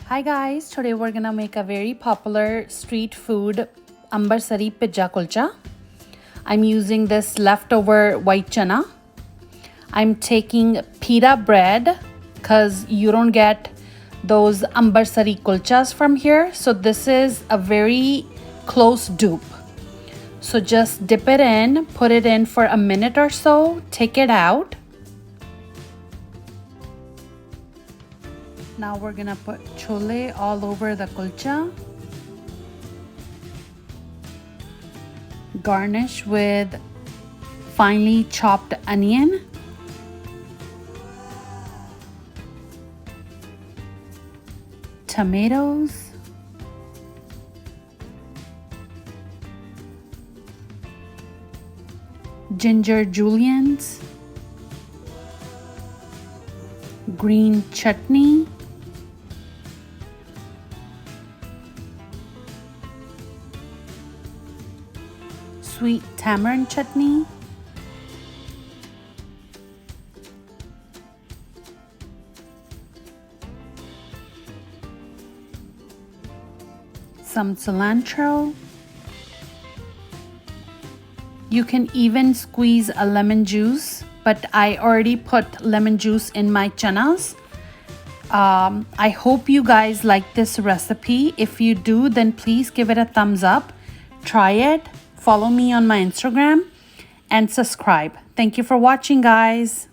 Hi guys, today we're gonna make a very popular street food Ambarsari pija kulcha. I'm using this leftover white chana. I'm taking pita bread because you don't get those Ambarsari kulchas from here. So this is a very close dupe. So just dip it in, put it in for a minute or so, take it out. Now we're gonna put chole all over the kulcha. Garnish with finely chopped onion. Tomatoes. Ginger juliennes. Green chutney. Sweet tamarind chutney. Some cilantro. You can even squeeze a lemon juice, but I already put lemon juice in my chanas. I hope you guys like this recipe. If you do, then please give it a thumbs up. Try it. Follow me on my Instagram and subscribe. Thank you for watching, guys.